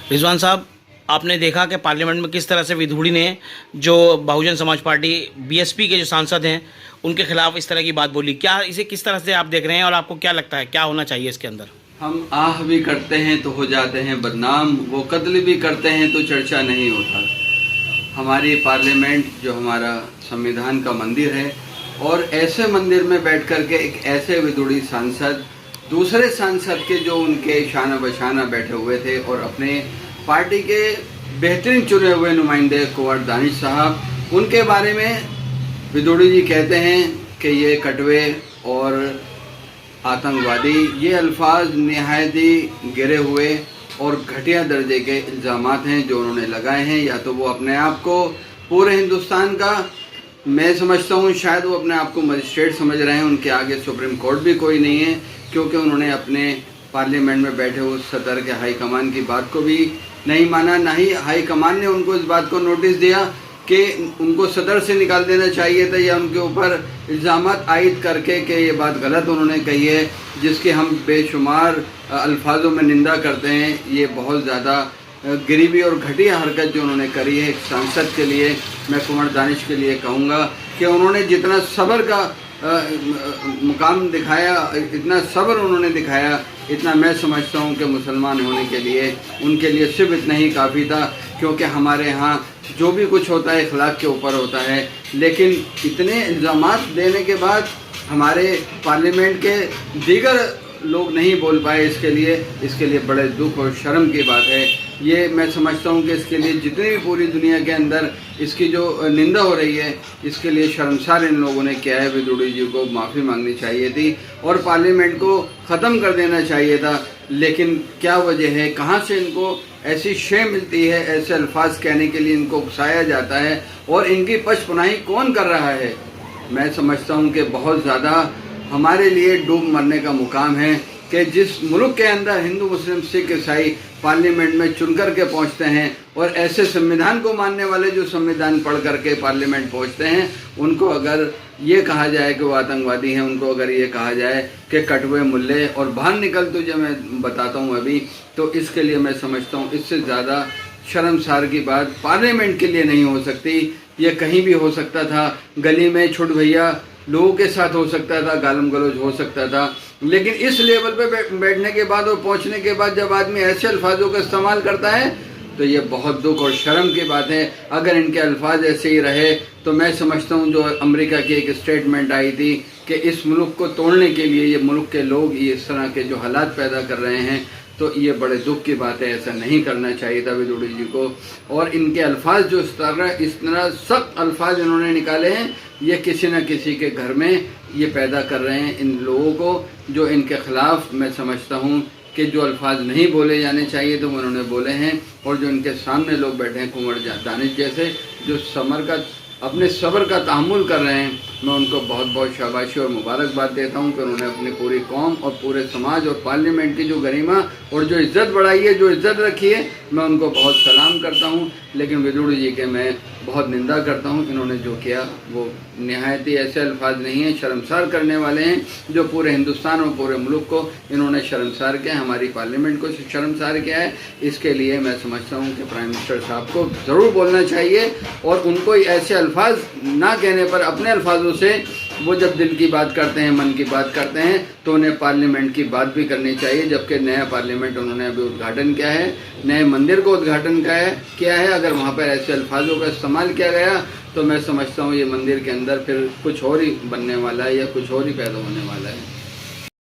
रिजवान साहब, आपने देखा कि पार्लियामेंट में किस तरह से विधूड़ी ने जो बहुजन समाज पार्टी बीएसपी के जो सांसद हैं उनके खिलाफ इस तरह की बात बोली। क्या इसे किस तरह से आप देख रहे हैं और आपको क्या लगता है क्या होना चाहिए इसके अंदर? हम आह भी करते हैं तो हो जाते हैं बदनाम, वो कत्ल भी करते हैं तो चर्चा नहीं होता। हमारी पार्लियामेंट जो हमारा संविधान का मंदिर है, और ऐसे मंदिर में बैठ कर के एक ऐसे विधूड़ी सांसद दूसरे सांसद के जो उनके शाना बशाना बैठे हुए थे और अपने पार्टी के बेहतरीन चुने हुए नुमाइंदे कुंवर दानिश साहब, उनके बारे में विधूड़ी जी कहते हैं कि ये कटवे और आतंकवादी, ये अल्फाज नहायत ही गिरे हुए और घटिया दर्जे के इल्ज़ामात हैं जो उन्होंने लगाए हैं। या तो वो अपने आप को पूरे हिंदुस्तान का, मैं समझता हूँ शायद वो अपने आप को मजिस्ट्रेट समझ रहे हैं, उनके आगे सुप्रीम कोर्ट भी कोई नहीं है, क्योंकि उन्होंने अपने पार्लियामेंट में बैठे हुए सदर के हाई कमान की बात को भी नहीं माना, ना ही हाई कमान ने उनको इस बात को नोटिस दिया कि उनको सदर से निकाल देना चाहिए था, या उनके ऊपर इल्ज़ामात आयद करके कि ये बात गलत उन्होंने कही है, जिसके हम बेशुमार अल्फाजों में निंदा करते हैं। ये बहुत ज़्यादा गरीबी और घटिया हरकत जो उन्होंने करी है एक सांसद के लिए, मैं कुंवर दानिश के लिए कहूँगा कि उन्होंने जितना सब्र का मुकाम दिखाया, इतना सब्र उन्होंने दिखाया, इतना मैं समझता हूँ कि मुसलमान होने के लिए उनके लिए सिर्फ इतना ही काफ़ी था। क्योंकि हमारे यहाँ जो भी कुछ होता है अखलाक के ऊपर होता है, लेकिन इतने इल्ज़ामात देने के बाद हमारे पार्लियामेंट के दीगर लोग नहीं बोल पाए इसके लिए बड़े दुख और शर्म की बात है। ये मैं समझता हूँ कि इसके लिए जितनी भी पूरी दुनिया के अंदर इसकी जो निंदा हो रही है, इसके लिए शर्मसार इन लोगों ने किया है। विधूड़ी जी को माफ़ी मांगनी चाहिए थी और पार्लियामेंट को ख़त्म कर देना चाहिए था। लेकिन क्या वजह है, कहाँ से इनको ऐसी शय मिलती है, ऐसे अल्फाज कहने के लिए इनको उकसाया जाता है, और इनकी पशपनाही कौन कर रहा है? मैं समझता हूँ कि बहुत ज़्यादा हमारे लिए डूब मरने का मुकाम है कि जिस मुल्क के अंदर हिंदू मुस्लिम सिख ईसाई पार्लियामेंट में चुनकर के पहुंचते हैं, और ऐसे संविधान को मानने वाले जो संविधान पढ़ करके पार्लियामेंट पहुंचते हैं, उनको अगर ये कहा जाए कि वो आतंकवादी हैं, उनको अगर ये कहा जाए कि कटवे मुल्ले और बाहर निकल तुझे मैं बताता हूँ अभी, तो इसके लिए मैं समझता हूँ इससे ज़्यादा शर्मसार की बात पार्लियामेंट के लिए नहीं हो सकती। ये कहीं भी हो सकता था, गली में छुट भैया लोगों के साथ हो सकता था, गालम गलौज हो सकता था, लेकिन इस लेवल पे बैठने के बाद और पहुंचने के बाद जब आदमी ऐसे अल्फाजों का इस्तेमाल करता है तो ये बहुत दुख और शर्म की बात है। अगर इनके अल्फाज ऐसे ही रहे तो मैं समझता हूँ जो अमेरिका की एक स्टेटमेंट आई थी कि इस मुल्क को तोड़ने के लिए ये मुल्क के लोग ये इस तरह के जो हालात पैदा कर रहे हैं, तो ये बड़े दुख की बात है। ऐसा नहीं करना चाहिए था विधूड़ी जी को। और इनके अल्फाज जो इस तरह सख्त अल्फाज इन्होंने निकाले हैं, ये किसी न किसी के घर में ये पैदा कर रहे हैं इन लोगों को जो इनके ख़िलाफ़ मैं समझता हूँ कि जो अल्फाज नहीं बोले जाने चाहिए तो उन्होंने बोले हैं। और जो इनके सामने लोग बैठे हैं कुंवर दानिश जैसे, जो अपने सब्र का तहम्मुल कर रहे हैं, मैं उनको बहुत बहुत शाबाशी और मुबारकबाद देता हूं कि उन्होंने अपनी पूरी कौम और पूरे समाज और पार्लियामेंट की जो गरिमा और जो इज़्ज़त बढ़ाई है, जो इज़्ज़त रखी है, मैं उनको बहुत सलाम करता हूं। लेकिन विधूड़ी जी के मैं बहुत निंदा करता हूं। इन्होंने जो किया वो नहायत ही ऐसे अल्फाज नहीं हैं, शर्मसार करने वाले हैं, जो पूरे हिंदुस्तान और पूरे मुल्क को इन्होंने शर्मसार किया, हमारी पार्लियामेंट को शर्मसार किया है। इसके लिए मैं समझता हूँ कि प्राइम मिनिस्टर साहब को ज़रूर बोलना चाहिए, और उनको ऐसे अल्फाज ना कहने पर अपने अल्फाजों से वो जब दिल की बात करते हैं, मन की बात करते हैं, तो उन्हें पार्लियामेंट की बात भी करनी चाहिए। जबकि नया पार्लियामेंट उन्होंने अभी उद्घाटन किया है, नए मंदिर को उद्घाटन किया है। अगर वहाँ पर ऐसे अल्फाजों का इस्तेमाल किया गया तो मैं समझता हूँ ये मंदिर के अंदर फिर कुछ और ही बनने वाला है या कुछ और ही पैदा होने वाला है।